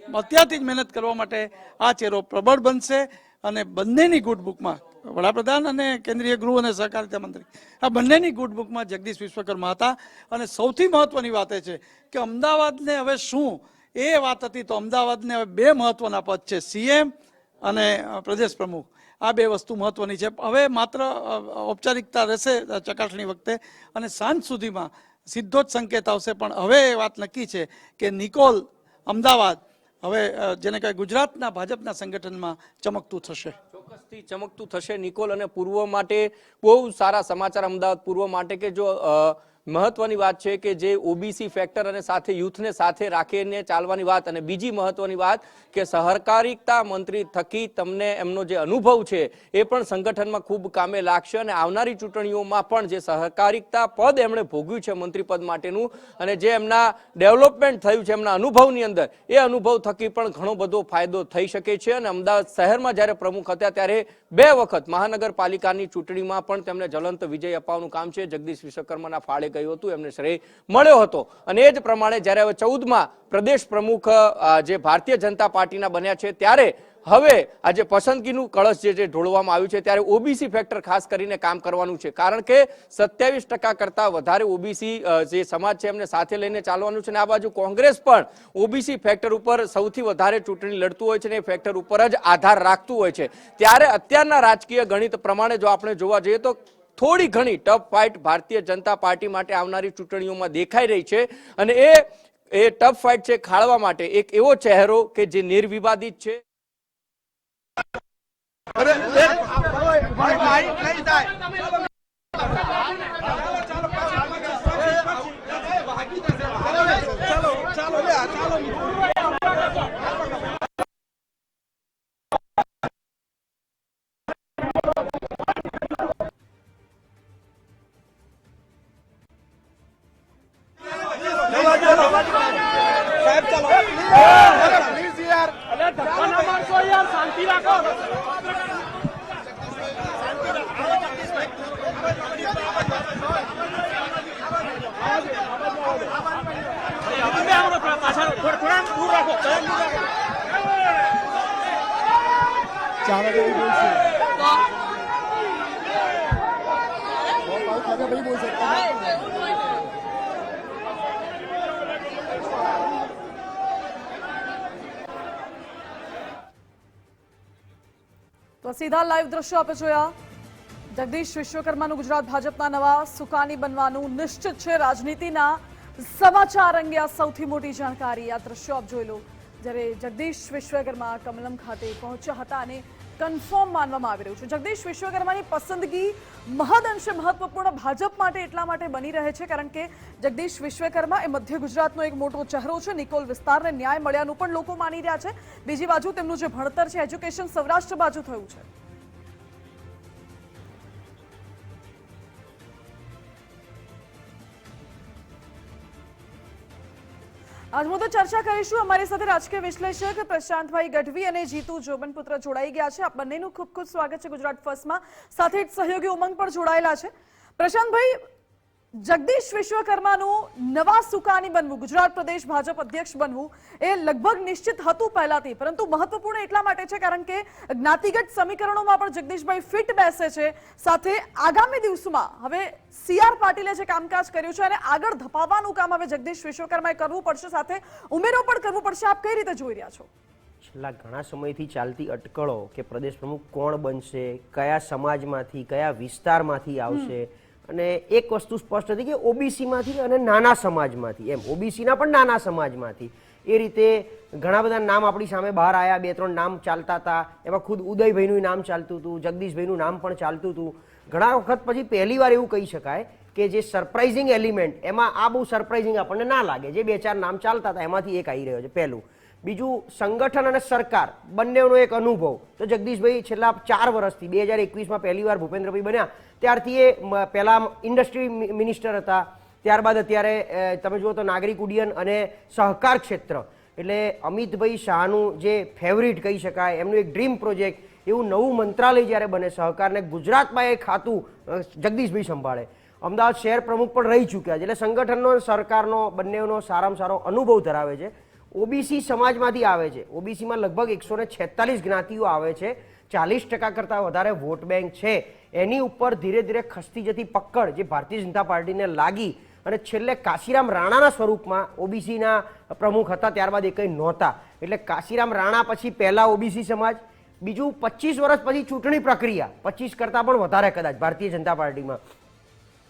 અત્યારથી જ મહેનત કરવા માટે આ ચહેરો પ્રબળ બનશે. અને બંનેની ગુડબુકમાં, વડાપ્રધાન અને કેન્દ્રીય ગૃહ અને સહકારિતા મંત્રી, આ બંનેની ગુડબુકમાં જગદીશ વિશ્વકર્મા હતા. અને સૌથી મહત્વની વાત એ છે કે અમદાવાદને હવે શું, એ વાત હતી, તો અમદાવાદને હવે 2 મહત્વના પદ છે, CM અને પ્રદેશ પ્રમુખ. આ 2 વસ્તુ મહત્વની છે. હવે માત્ર ઔપચારિકતા રહેશે ચકાસણી વખતે, અને સાંજ સુધીમાં સીધો જ સંકેત આવશે. પણ હવે એ વાત નક્કી છે કે નિકોલ અમદાવાદ હવે જેને કહેવાય ગુજરાતના ભાજપના સંગઠનમાં ચમકતું થશે. ચોક્કસથી ચમકતું થશે નિકોલ. અને પૂર્વ માટે બહુ સારા સમાચાર અમદાવાદ પૂર્વ માટે, કે જો મહત્વની વાત છે કે જે ઓબીસી ફેક્ટર અને સાથે યુથને સાથે રાખીને ચાલવાની વાત. અને બીજી મહત્વની વાત કે સહકારિતા મંત્રી થકી તમને એમનો જે અનુભવ છે એ પણ સંગઠનમાં ખૂબ કામે લાગશે. અને આવનારી ચૂંટણીઓમાં પણ જે સહકારિતા પદ એમણે ભોગ્યું છે મંત્રી પદ માટેનું, અને જે એમના ડેવલપમેન્ટ થયું છે એમના અનુભવની અંદર, એ અનુભવ થકી પણ ઘણો બધો ફાયદો થઈ શકે છે. અને અમદાવાદ શહેરમાં જ્યારે પ્રમુખ હતા ત્યારે 2 વખત મહાનગરપાલિકાની ચૂંટણીમાં પણ તેમને જ્વલંત વિજય અપાવવાનું કામ છે જગદીશ વિશ્વકર્માના ફાળે ગયું હતું, એમને શ્રેય મળ્યો હતો. અને એ જ પ્રમાણે જ્યારે હવે 14મા પ્રદેશ પ્રમુખ જે ભારતીય જનતા પાર્ટીના બન્યા છે, ત્યારે હવે આજે પસંદગીનું કળશ જે ઢોળવામાં આવ્યું છે, ત્યારે ઓબીસી ફેક્ટર ખાસ કરીને કામ કરવાનું છે. કારણ કે 27% કરતા વધારે ઓબીસી જે સમાજ છે એમને સાથે લઈને ચાલવાનું છે. અને આ બાજુ કોંગ્રેસ પણ ઓબીસી ફેક્ટર ઉપર સૌથી વધારે ચૂંટણી લડતું હોય છે, અને એ ફેક્ટર ઉપર જ આધાર રાખતું હોય છે. ત્યારે અત્યારના રાજકીય ગણિત પ્રમાણે જો આપણે જોવા જઈએ તો થોડી ઘણી tough fight Bharatiya Janata party માટે આવનારી ચૂંટણીઓમાં દેખાઈ રહી છે. અને એ ટફ ફાઇટ છે ખાળવા માટે એક એવો ચહેરો કે જે નિર્વિવાદિત છે. क्या भाई बोल सकते हैं। તો સીધા લાઈવ દ્રશ્યો આપે જોયા જગદીશ વિશ્વકર્માનું ગુજરાત ભાજપના નવા સુકાની બનવાનું નિશ્ચિત છે। રાજનીતિના સમાચાર અંગે આ સૌથી મોટી જાણકારી। આ દ્રશ્યો આપ જોઈ લો જ્યારે જગદીશ વિશ્વકર્મા કમલમ ખાતે પહોંચ્યા હતા અને કન્ફર્મ માનવામાં આવી રહ્યું છે જગદીશ વિશ્વકર્માની પસંદગી મહદઅંશે મહત્વપૂર્ણ ભાજપ માટે એટલા માટે બની રહે છે કારણ કે જગદીશ વિશ્વકર્મા એ મધ્ય ગુજરાતનો એક મોટો ચહેરો છે। નિકોલ વિસ્તારને ન્યાય મળ્યાનું પણ લોકો માની રહ્યા છે। બીજી બાજુ તેમનું જે ભણતર છે એજ્યુકેશન સૌરાષ્ટ્ર બાજુ થયું છે। આજ મુદ્દે ચર્ચા કરીશું। અમારી સાથે રાજકીય વિશ્લેષક પ્રશાંતભાઈ ગઢવી અને જીતુ જોબનપુત્ર જોડાઈ ગયા છે। આપ બંનેનું ખૂબ ખૂબ સ્વાગત છે ગુજરાત ફર્સ્ટમાં। સાથે જ સહયોગી ઉમંગ પણ જોડાયેલા છે। પ્રશાંતભાઈ, જગદીશ વિશ્વકર્માનું નવા સુકાની બનવું, ગુજરાત પ્રદેશ ભાજપ અધ્યક્ષ બનવું એ લગભગ નિશ્ચિત હતું પહેલાથી, પરંતુ મહત્વપૂર્ણ એટલા માટે છે કારણ કે જ્ઞાતિગત સમીકરણોમાં પણ જગદીશભાઈ ફિટ બેસે છે। સાથે આગામી દિવસોમાં હવે CR પાટીલે જે કામકાજ કર્યું છે અને આગળ ધપાવવાનું કામ હવે જગદીશ વિશ્વકર્માએ કરવું પડશે, સાથે ઉમેરો પણ કરવું પડશે। આપ કઈ રીતે જોઈ રહ્યા છો? છેલ્લા ઘણા સમયથી ચાલતી અટકળો કે પ્રદેશ પ્રમુખ કોણ બનશે, કયા સમાજમાંથી, કયા વિસ્તારમાંથી આવશે, અને એક વસ્તુ સ્પષ્ટ હતી કે ઓબીસીમાંથી અને નાના સમાજમાંથી, એમ ઓબીસીના પણ નાના સમાજમાંથી, એ રીતે ઘણા બધા નામ આપણી સામે બહાર આવ્યા। 2-3 નામ ચાલતા હતા, એમાં ખુદ ઉદયભાઈનું નામ ચાલતું હતું, જગદીશભાઈનું નામ પણ ચાલતું હતું। ઘણા વખત પછી પહેલીવાર એવું કહી શકાય કે જે સરપ્રાઇઝિંગ એલિમેન્ટ, એમાં આ બહુ સરપ્રાઇઝિંગ આપણને ના લાગે, જે 2-4 નામ ચાલતા હતા એમાંથી એક આવી રહ્યો છે, પહેલું। બીજું, સંગઠન અને સરકાર બંનેનો એક અનુભવ તો જગદીશભાઈ છેલ્લા 4 વર્ષથી 2021માં પહેલીવાર ભૂપેન્દ્રભાઈ બન્યા ત્યારથી એ પહેલાં ઇન્ડસ્ટ્રી મિનિસ્ટર હતા, ત્યારબાદ અત્યારે તમે જુઓ તો નાગરિક ઉડ્ડયન અને સહકાર ક્ષેત્ર, એટલે અમિતભાઈ શાહનું જે ફેવરિટ કહી શકાય, એમનું એક ડ્રીમ પ્રોજેક્ટ, એવું નવું મંત્રાલય જ્યારે બને સહકારને ગુજરાતમાં એ ખાતું જગદીશભાઈ સંભાળે। અમદાવાદ શહેર પ્રમુખ પણ રહી ચૂક્યા છે, એટલે સંગઠનનો અને સરકારનો બંનેનો સારામાં સારો અનુભવ ધરાવે છે। ઓબીસી સમાજમાંથી આવે છે, ઓબીસીમાં લગભગ 146 જ્ઞાતિઓ આવે છે, 40% કરતાં વધારે વોટ બેંક છે। એની ઉપર ધીરે ધીરે ખસતી જતી પકડ જે ભારતીય જનતા પાર્ટીને લાગી અને છેલ્લે કાશીરામ રાણાના સ્વરૂપમાં ઓબીસીના પ્રમુખ હતા, ત્યારબાદ એ કંઈ નહોતા, એટલે કાશીરામ રાણા પછી પહેલા ઓબીસી સમાજ, બીજું 25 વર્ષ પછી ચૂંટણી પ્રક્રિયા, 25 કરતાં પણ વધારે કદાચ ભારતીય જનતા પાર્ટીમાં,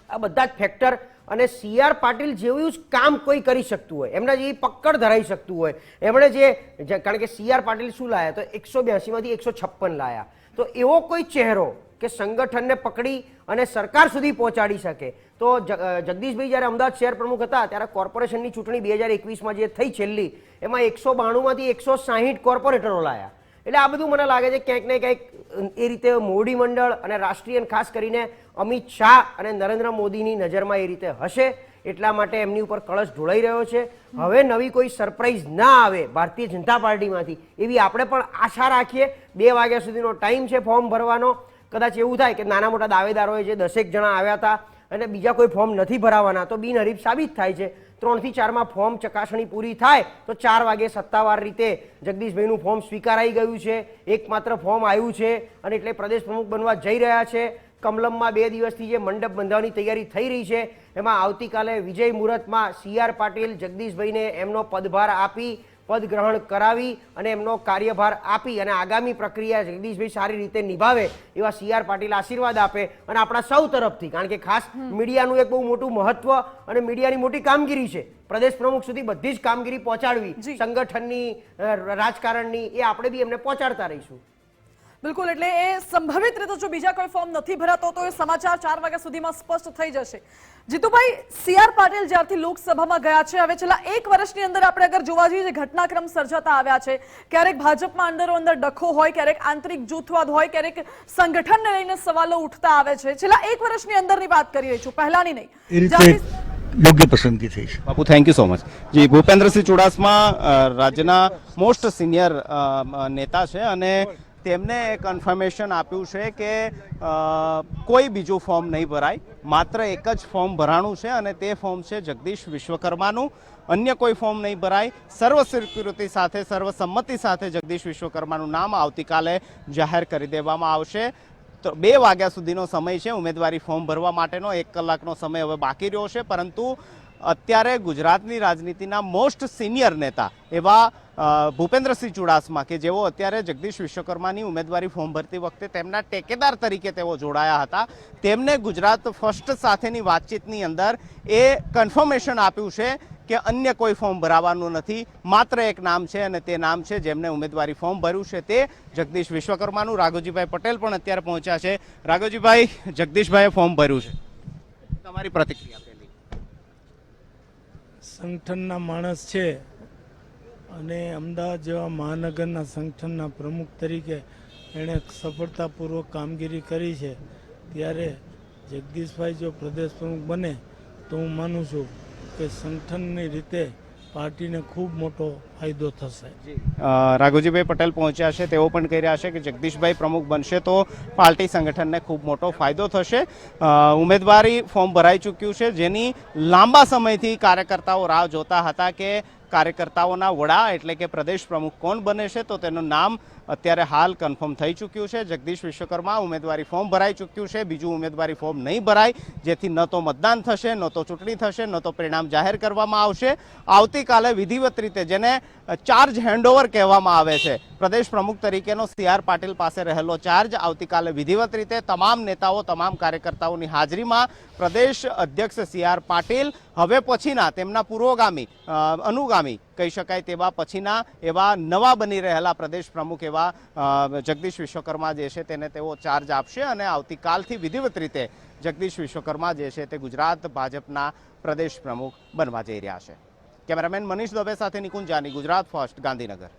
આ બધા જ ફેક્ટર અને CR પાટીલ જેવું જ કામ કોઈ કરી શકતું હોય, એમના જેવી પકડ ધરાઈ શકતું હોય, એમણે જે કારણ કે CR પાટીલ શું લાયા તો 182માંથી 156 લાયા, તો એવો કોઈ ચહેરો કે સંગઠનને પકડી અને સરકાર સુધી પહોંચાડી શકે। તો જગદીશભાઈ જ્યારે અમદાવાદ શહેર પ્રમુખ હતા ત્યારે કોર્પોરેશનની ચૂંટણી 2021માં જે થઈ છેલ્લી, એમાં 192માંથી 160 કોર્પોરેટરો લાયા। એટલે આ બધું મને લાગે છે ક્યાંક ને ક્યાંક એ રીતે મોવડી મંડળ અને રાષ્ટ્રીય ખાસ કરીને અમિત શાહ અને નરેન્દ્ર મોદીની નજરમાં એ રીતે હશે, એટલા માટે એમની ઉપર કળશ ઢોળાઈ રહ્યો છે। હવે નવી કોઈ સરપ્રાઈઝ ના આવે ભારતીય જનતા પાર્ટીમાંથી એવી આપણે પણ આશા રાખીએ। 2 વાગ્યા સુધીનો ટાઈમ છે ફોર્મ ભરવાનો। કદાચ એવું થાય કે નાના મોટા દાવેદારોએ જે 10 જણા આવ્યા હતા અને બીજા કોઈ ફોર્મ નથી ભરાવાના તો બિનહરીફ સાબિત થાય છે। 3 થી 4માં ફોર્મ ચકાસણી પૂરી થાય તો 4 વાગે સત્તાવાર રીતે જગદીશભાઈનું ફોર્મ સ્વીકારાઈ ગયું છે, એકમાત્ર ફોર્મ આવ્યું છે અને એટલે પ્રદેશ પ્રમુખ બનવા જઈ રહ્યા છે। કમલમમાં 2 દિવસથી જે મંડપ બંધાવવાની તૈયારી થઈ રહી છે, એમાં આવતીકાલે વિજય મુહૂર્તમાં CR પાટીલ જગદીશભાઈને એમનો પદભાર આપી, પદ ગ્રહણ કરાવી અને એમનો કાર્યભાર આપી અને આગામી પ્રક્રિયા જગદીશભાઈ સારી રીતે નિભાવે એવા CR પાટીલ આશીર્વાદ આપે। અને આપણા સૌ તરફથી, કારણ કે ખાસ મીડિયાનું એક બહુ મોટું મહત્વ અને મીડિયાની મોટી કામગીરી છે, પ્રદેશ પ્રમુખ સુધી બધી જ કામગીરી પહોંચાડવી, સંગઠનની, રાજકારણની, એ આપણે બી એમને પહોંચાડતા રહીશું। બિલકુલ, એટલે એ સંભવિત રીતે જો બીજા કોઈ ફોર્મ નથી ભરાતો તો એ સમાચાર 4 વાગ્યા સુધીમાં સ્પષ્ટ થઈ જશે। જીતુભાઈ, CR પાટીલ જ્યારથી લોકસભામાં ગયા છે, હવે છેલ્લા 1 વર્ષની અંદર આપણે અગર જોવા જઈએ ઘટનાક્રમ સર્જાતા આવ્યા છે, ક્યારેક ભાજપમાં અંદરો અંદર ડખો હોય, ક્યારેક આંતરિક જૂથવાદ હોય, ક્યારેક સંગઠનને લઈને સવાલો ઉઠતા આવે છે। છેલ્લા 1 વર્ષની અંદરની વાત કરી રહી છું, પહેલાની નહીં। યોગ્ય પસંદગી થઈ છે। બાપુ, થેન્ક યુ સો મચ। જી, ભૂપેન્દ્રસિંહ ચુડાસમા રાજ્યના મોસ્ટ સિનિયર નેતા છે અને તેમને કન્ફર્મેશન આપ્યું છે કે કોઈ બીજું ફોર્મ નહીં ભરાય, માત્ર એક જ ફોર્મ ભરાણું છે અને તે ફોર્મ છે જગદીશ વિશ્વકર્માનું, અન્ય કોઈ ફોર્મ નહીં ભરાય। સર્વ સ્વીકૃતિ સાથે, સર્વસંમતિ સાથે જગદીશ વિશ્વકર્માનું નામ આવતીકાલે જાહેર કરી દેવામાં આવશે। 2 વાગ્યા સુધીનો સમય છે ઉમેદવારી ફોર્મ ભરવા માટેનો. 1 કલાકનો સમય હવે બાકી રહ્યો છે, પરંતુ અત્યારે ગુજરાતની રાજનીતિના મોસ્ટ સિનિયર નેતા એવા ભૂપેન્દ્રસિંહ ચુડાસમા કે જેઓ અત્યારે જગદીશ વિશ્વકર્માની ઉમેદવારી ફોર્મ ભરતી વખતે તેમના ટેકેદાર તરીકે તેઓ જોડાયા હતા, તેમને ગુજરાત ફર્સ્ટ સાથેની વાતચીતની અંદર એ કન્ફર્મેશન આપ્યું છે કે અન્ય કોઈ ફોર્મ ભરાવાનું નથી, માત્ર એક નામ છે અને તે નામ છે જેમને ઉમેદવારી ફોર્મ ભર્યું છે તે જગદીશ વિશ્વકર્માનું. રાઘોજીભાઈ પટેલ પણ અત્યારે પહોંચ્યા છે. રાઘોજીભાઈ, જગદીશભાઈએ ફોર્મ ભર્યું છે, તમારી પ્રતિક્રિયા? સંગઠનના માણસ છે અને અમદાવાદ જેવા મહાનગરના સંગઠનના પ્રમુખ તરીકે એણે સફળતાપૂર્વક કામગીરી કરી છે, ત્યારે જગદીશભાઈ જો પ્રદેશ પ્રમુખ બને તો હું માનું છું કે સંગઠનની રીતે પાર્ટીને ખૂબ મોટો ફાયદો થશે. રાઘોજીભાઈ પટેલ પહોંચ્યા છે, તેઓ પણ કહી રહ્યા છે કે જગદીશભાઈ પ્રમુખ બનશે તો પાર્ટી સંગઠનને ખૂબ મોટો ફાયદો થશે. ઉમેદવારી ફોર્મ ભરાઈ ચૂક્યું છે, જેની લાંબા સમયથી કાર્યકર્તાઓ રાહ જોતા હતા કે કાર્યકર્તાઓના વડા એટલે કે પ્રદેશ પ્રમુખ કોણ બને છે, તો તેનું નામ અત્યારે હાલ કન્ફર્મ થઈ ચૂક્યું છે. જગદીશ વિશ્વકર્મા ઉમેદવારી ફોર્મ ભરાઈ ચૂક્યું છે, બીજું ઉમેદવારી ફોર્મ નહીં ભરાય, જેથી ન તો મતદાન થશે, ન તો ચૂંટણી થશે, ન તો પરિણામ જાહેર કરવામાં આવશે. આવતીકાલે વિધિવત રીતે, જેને ચાર્જ હેન્ડઓવર કહેવામાં આવે છે, પ્રદેશ પ્રમુખ તરીકેનો CR પાટીલ પાસે રહેલો ચાર્જ આવતીકાલે વિધિવત રીતે તમામ નેતાઓ, તમામ કાર્યકર્તાઓની હાજરીમાં પ્રદેશ અધ્યક્ષ CR પાટીલ હવે પછીના તેમના પૂર્વગામી અનુગામી કહી શકાય તેવા પછીના એવા નવા બની રહેલા પ્રદેશ પ્રમુખ એવા જગદીશ વિશ્વકર્મા જે છે તેને તેઓ ચાર્જ આપશે અને આવતીકાલથી વિધિવત રીતે જગદીશ વિશ્વકર્મા જે છે તે ગુજરાત ભાજપના પ્રદેશ પ્રમુખ બનવા જઈ રહ્યા છે. કેમેરામેન મનીષ દવે સાથે નિકુંજ જાની, ગુજરાત ફર્સ્ટ, ગાંધીનગર.